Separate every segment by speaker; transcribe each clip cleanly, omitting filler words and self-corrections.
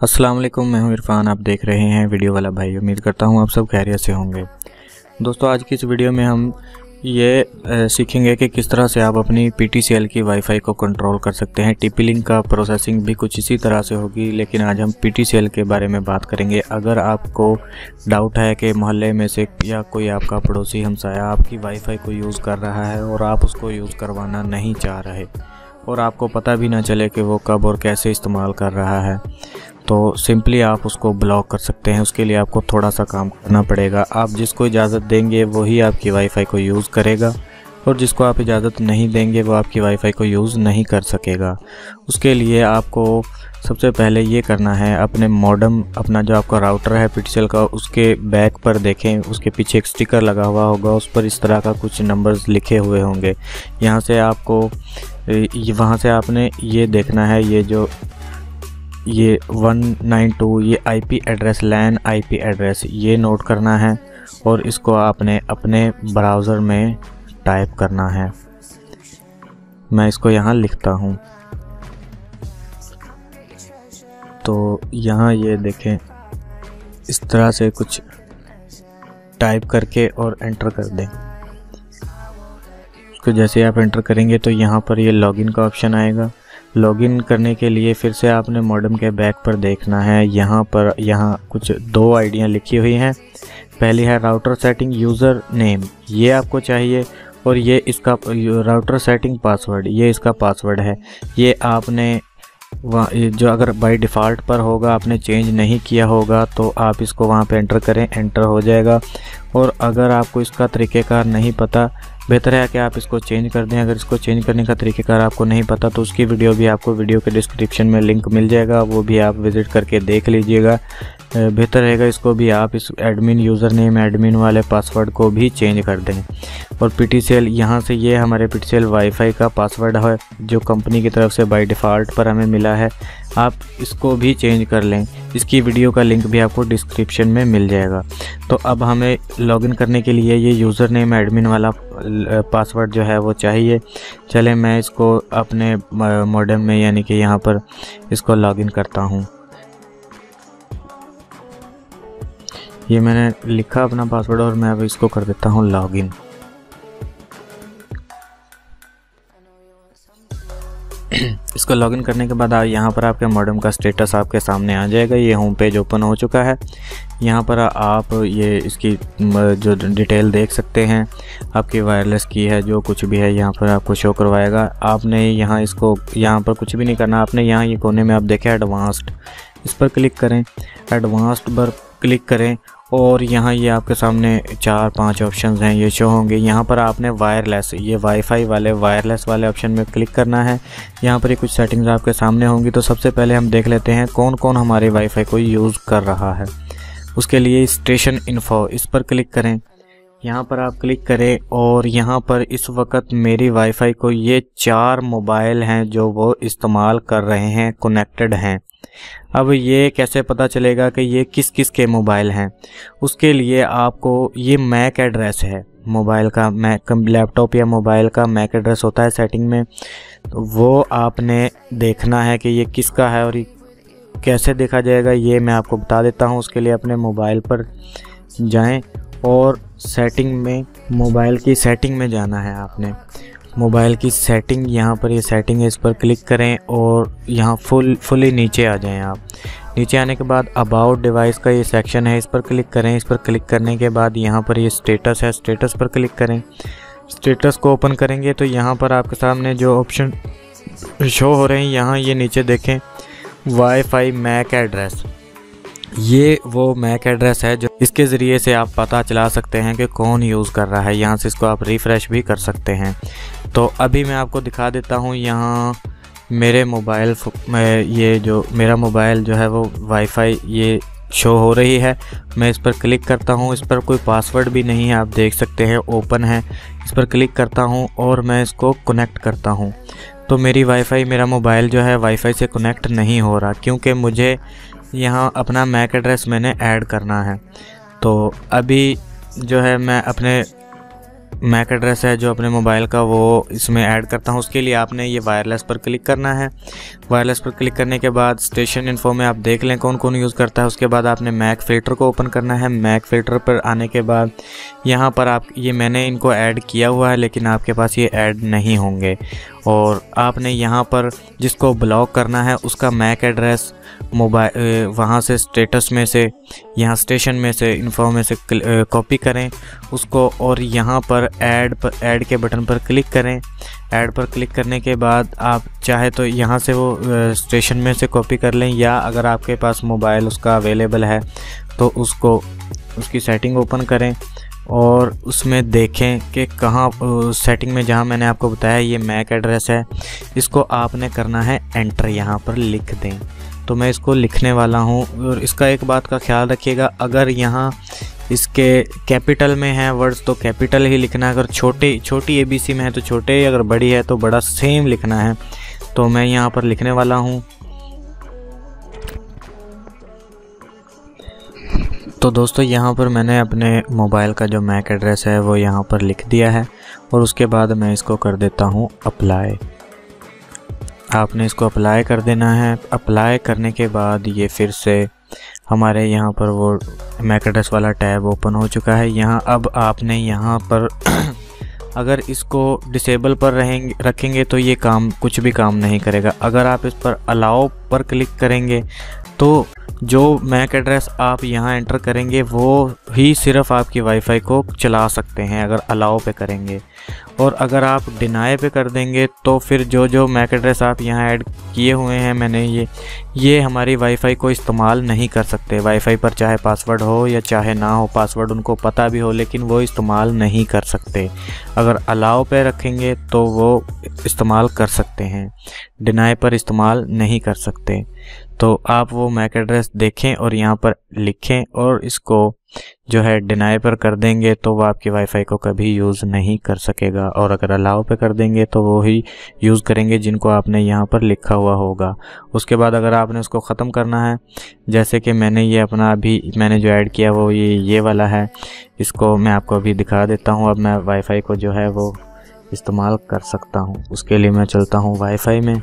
Speaker 1: अस्सलाम वालेकुम, मैं हूं इरफान। आप देख रहे हैं वीडियो वाला भाई। उम्मीद करता हूं आप सब खैरियत से होंगे। दोस्तों, आज की इस वीडियो में हम ये सीखेंगे कि किस तरह से आप अपनी PTCL की वाईफाई को कंट्रोल कर सकते हैं। TP-Link का प्रोसेसिंग भी कुछ इसी तरह से होगी, लेकिन आज हम PTCL के बारे में बात करेंगे। अगर आपको डाउट है कि मोहल्ले में से या कोई आपका पड़ोसी हमसाया आपकी वाईफाई को यूज़ कर रहा है और आप उसको यूज़ करवाना नहीं चाह रहे और आपको पता भी ना चले कि वो कब और कैसे इस्तेमाल कर रहा है, तो सिंपली आप उसको ब्लॉक कर सकते हैं। उसके लिए आपको थोड़ा सा काम करना पड़ेगा। आप जिसको इजाज़त देंगे वही आपकी वाईफाई को यूज़ करेगा और जिसको आप इजाज़त नहीं देंगे वो आपकी वाईफाई को यूज़ नहीं कर सकेगा। उसके लिए आपको सबसे पहले ये करना है, अपने मॉडेम, अपना जो आपका राउटर है PTCL का, उसके बैक पर देखें, उसके पीछे एक स्टिकर लगा हुआ होगा, उस पर इस तरह का कुछ नंबर्स लिखे हुए होंगे। यहाँ से आपको वहाँ से आपने ये देखना है, ये 192 ये IP address, LAN IP address ये नोट करना है और इसको आपने अपने ब्राउज़र में टाइप करना है। मैं इसको यहाँ लिखता हूँ। तो यहाँ ये देखें, इस तरह से कुछ टाइप करके और एंटर कर दें। उसको जैसे आप एंटर करेंगे तो यहाँ पर ये लॉगिन का ऑप्शन आएगा। लॉगिन करने के लिए फिर से आपने मॉडेम के बैक पर देखना है। यहाँ कुछ दो आईडियाँ लिखी हुई हैं। पहली है राउटर सेटिंग यूज़र नेम, ये आपको चाहिए, और ये इसका राउटर सेटिंग पासवर्ड, ये इसका पासवर्ड है। ये आपने जो अगर बाय डिफ़ॉल्ट पर होगा, आपने चेंज नहीं किया होगा, तो आप इसको वहाँ पे एंटर करें, एंटर हो जाएगा। और अगर आपको इसका तरीक़ेकार नहीं पता, बेहतर है कि आप इसको चेंज कर दें। अगर इसको चेंज करने का तरीक़ेकार आपको नहीं पता तो उसकी वीडियो भी आपको वीडियो के डिस्क्रिप्शन में लिंक मिल जाएगा, वो भी आप विज़िट करके देख लीजिएगा। बेहतर रहेगा इसको भी आप इस एडमिन यूज़र नेम, एडमिन वाले पासवर्ड को भी चेंज कर दें। और PTCL यहाँ से, ये हमारे PTCL वाईफाई का पासवर्ड है जो कंपनी की तरफ से बाय डिफ़ॉल्ट पर हमें मिला है। आप इसको भी चेंज कर लें। इसकी वीडियो का लिंक भी आपको डिस्क्रिप्शन में मिल जाएगा। तो अब हमें लॉगिन करने के लिए ये यूज़र नेम, एडमिन वाला पासवर्ड जो है वो चाहिए। चलें, मैं इसको अपने मॉडेम में, यानी कि यहाँ पर इसको लॉगिन करता हूँ। ये मैंने लिखा अपना पासवर्ड और मैं अब इसको कर देता हूँ लॉगिन। इसको लॉगिन करने के बाद यहाँ पर आपके मॉडेम का स्टेटस आपके सामने आ जाएगा। ये होम पेज ओपन हो चुका है। यहाँ पर आप ये इसकी जो डिटेल देख सकते हैं, आपकी वायरलेस की है, जो कुछ भी है यहाँ पर आपको शो करवाएगा। आपने यहाँ पर कुछ भी नहीं करना। आपने यहाँ ये कोने में आप देखें एडवांस्ड, इस पर क्लिक करें। एडवांस्ड पर क्लिक करें और यहाँ ये आपके सामने 4-5 ऑप्शंस हैं, ये शो होंगे। यहाँ पर आपने वायरलेस, ये वाईफाई वाले वायरलेस वाले ऑप्शन में क्लिक करना है। यहाँ पर ये कुछ सेटिंग्स आपके सामने होंगी। तो सबसे पहले हम देख लेते हैं कौन कौन हमारे वाईफाई को यूज़ कर रहा है। उसके लिए स्टेशन इन्फो, इस पर क्लिक करें। यहाँ पर आप क्लिक करें और यहाँ पर इस वक्त मेरी वाईफाई को ये 4 मोबाइल हैं जो वो इस्तेमाल कर रहे हैं, कनेक्टेड हैं। अब ये कैसे पता चलेगा कि ये किस किस के मोबाइल हैं? उसके लिए आपको, ये मैक एड्रेस है मोबाइल का, लैपटॉप या मोबाइल का मैक एड्रेस होता है सेटिंग में, तो वो आपने देखना है कि ये किसका है। और ये कैसे देखा जाएगा ये मैं आपको बता देता हूँ। उसके लिए अपने मोबाइल पर जाएं और सेटिंग में, मोबाइल की सेटिंग में जाना है आपने। मोबाइल की सेटिंग, यहाँ पर ये सेटिंग है, इस पर क्लिक करें और यहाँ फुली नीचे आ जाएं आप। नीचे आने के बाद अबाउट डिवाइस का ये सेक्शन है, इस पर क्लिक करें। इस पर क्लिक करने के बाद यहाँ पर ये स्टेटस है, स्टेटस पर क्लिक करें। स्टेटस को ओपन करेंगे तो यहाँ पर आपके सामने जो ऑप्शन शो हो रहे हैं, यहाँ ये नीचे देखें, वाईफाई मैक एड्रेस, ये वो मैक एड्रेस है जो इसके ज़रिए से आप पता चला सकते हैं कि कौन यूज़ कर रहा है। यहाँ से इसको आप रिफ़्रेश भी कर सकते हैं। तो अभी मैं आपको दिखा देता हूँ। यहाँ मेरे मोबाइल में, ये जो मेरा मोबाइल जो है वो वाईफाई ये शो हो रही है। मैं इस पर क्लिक करता हूँ। इस पर कोई पासवर्ड भी नहीं है, आप देख सकते हैं, ओपन है। इस पर क्लिक करता हूँ और मैं इसको कनेक्ट करता हूँ। तो मेरी वाईफाई, मेरा मोबाइल जो है वाईफाई से कनेक्ट नहीं हो रहा, क्योंकि मुझे यहाँ अपना मैक एड्रेस मैंने ऐड करना है। तो अभी जो है मैं अपने मैक एड्रेस है जो अपने मोबाइल का वो इसमें ऐड करता हूँ। उसके लिए आपने ये वायरलेस पर क्लिक करना है। वायरलेस पर क्लिक करने के बाद स्टेशन इन्फो में आप देख लें कौन कौन यूज़ करता है। उसके बाद आपने मैक फ़िल्टर को ओपन करना है। मैक फ़िल्टर पर आने के बाद यहाँ पर आप ये मैंने इनको ऐड किया हुआ है, लेकिन आपके पास ये ऐड नहीं होंगे और आपने यहाँ पर जिसको ब्लॉक करना है उसका मैक एड्रेस मोबाइल वहाँ से स्टेटस में से यहाँ स्टेशन में से इन्फो में से कॉपी करें उसको और यहाँ पर ऐड के बटन पर क्लिक करें। ऐड पर क्लिक करने के बाद आप चाहे तो यहाँ से वो स्टेशन में से कॉपी कर लें, या अगर आपके पास मोबाइल उसका अवेलेबल है तो उसकी सेटिंग ओपन करें और उसमें देखें कि कहाँ सेटिंग में जहाँ मैंने आपको बताया ये मैक एड्रेस है, इसको आपने करना है एंटर, यहाँ पर लिख दें। तो मैं इसको लिखने वाला हूँ। और इसका एक बात का ख्याल रखिएगा, अगर यहाँ इसके कैपिटल में है वर्ड्स तो कैपिटल ही लिखना है, अगर छोटी ABC में है तो छोटे, अगर बड़ी है तो बड़ा सेम लिखना है। तो मैं यहाँ पर लिखने वाला हूँ। तो दोस्तों यहाँ पर मैंने अपने मोबाइल का जो मैक एड्रेस है वो यहाँ पर लिख दिया है और उसके बाद मैं इसको कर देता हूँ अप्लाई। आपने इसको अप्लाई कर देना है। अप्लाई करने के बाद ये फिर से हमारे यहाँ पर वो मैक एड्रेस वाला टैब ओपन हो चुका है। यहाँ अब आपने यहाँ पर अगर इसको डिसेबल पर रखेंगे तो ये कुछ भी काम नहीं करेगा। अगर आप इस पर अलाउ पर क्लिक करेंगे तो जो मैक एड्रेस आप यहाँ एंटर करेंगे वो ही सिर्फ आपकी वाईफाई को चला सकते हैं अगर अलाउ पे करेंगे, और अगर आप डिनाई पे कर देंगे तो फिर जो मैक एड्रेस आप यहाँ ऐड किए हुए हैं मैंने ये हमारी वाईफाई को इस्तेमाल नहीं कर सकते। वाईफाई पर चाहे पासवर्ड हो या चाहे ना हो, पासवर्ड उनको पता भी हो लेकिन वो इस्तेमाल नहीं कर सकते। अगर अलाउ पे रखेंगे तो वो इस्तेमाल कर सकते हैं, डिनाई पर इस्तेमाल नहीं कर सकते। तो आप वो मैक एड्रेस देखें और यहाँ पर लिखें और इसको जो है डिनाई पर कर देंगे तो वो आपकी वाईफाई को कभी यूज़ नहीं कर सकेगा, और अगर अलाउ पे कर देंगे तो वो ही यूज़ करेंगे जिनको आपने यहाँ पर लिखा हुआ होगा। उसके बाद अगर आपने उसको ख़त्म करना है, जैसे कि मैंने ये अपना अभी मैंने जो ऐड किया वो ये वाला है, इसको मैं आपको अभी दिखा देता हूँ। अब मैं वाईफाई को जो है वो इस्तेमाल कर सकता हूँ। उसके लिए मैं चलता हूँ वाईफाई में।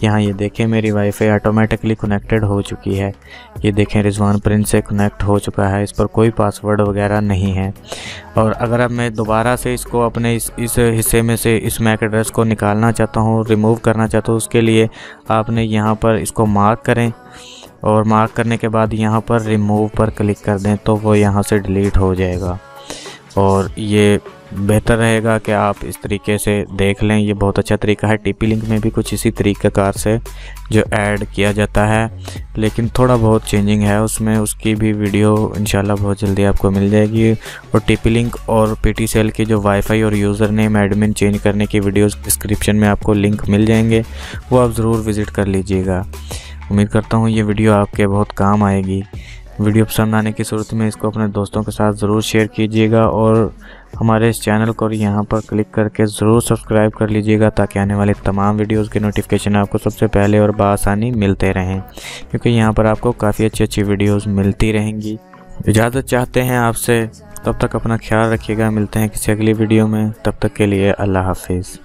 Speaker 1: यहाँ ये देखें मेरी वाईफाई ऑटोमेटिकली कनेक्टेड हो चुकी है। ये देखें रिजवान प्रिंस से कनेक्ट हो चुका है, इस पर कोई पासवर्ड वगैरह नहीं है। और अगर अब मैं दोबारा से इसको अपने इस हिस्से में से इस मैक एड्रेस को निकालना चाहता हूँ, रिमूव करना चाहता हूँ, उसके लिए आपने यहाँ पर इसको मार्क करें और मार्क करने के बाद यहाँ पर रिमूव पर क्लिक कर दें तो वो यहाँ से डिलीट हो जाएगा। और ये बेहतर रहेगा कि आप इस तरीके से देख लें, ये बहुत अच्छा तरीका है। TP लिंक में भी कुछ इसी तरीक़ेकार से जो ऐड किया जाता है, लेकिन थोड़ा बहुत चेंजिंग है उसमें, उसकी भी वीडियो इंशाल्लाह बहुत जल्दी आपको मिल जाएगी। और TP लिंक और PTCL की जो वाईफाई और यूज़र नेम एडमिन चेंज करने की वीडियोस डिस्क्रिप्शन में आपको लिंक मिल जाएंगे, वो आप ज़रूर विज़िट कर लीजिएगा। उम्मीद करता हूँ ये वीडियो आपके बहुत काम आएगी। वीडियो पसंद आने की सूरत में इसको अपने दोस्तों के साथ ज़रूर शेयर कीजिएगा और हमारे इस चैनल को यहाँ पर क्लिक करके ज़रूर सब्सक्राइब कर लीजिएगा ताकि आने वाले तमाम वीडियोस के नोटिफिकेशन आपको सबसे पहले और बआसानी मिलते रहें, क्योंकि यहाँ पर आपको काफ़ी अच्छी वीडियोस मिलती रहेंगी। इजाज़त चाहते हैं आपसे, तब तक अपना ख्याल रखिएगा। मिलते हैं किसी अगली वीडियो में, तब तक के लिए अल्लाह हाफिज़।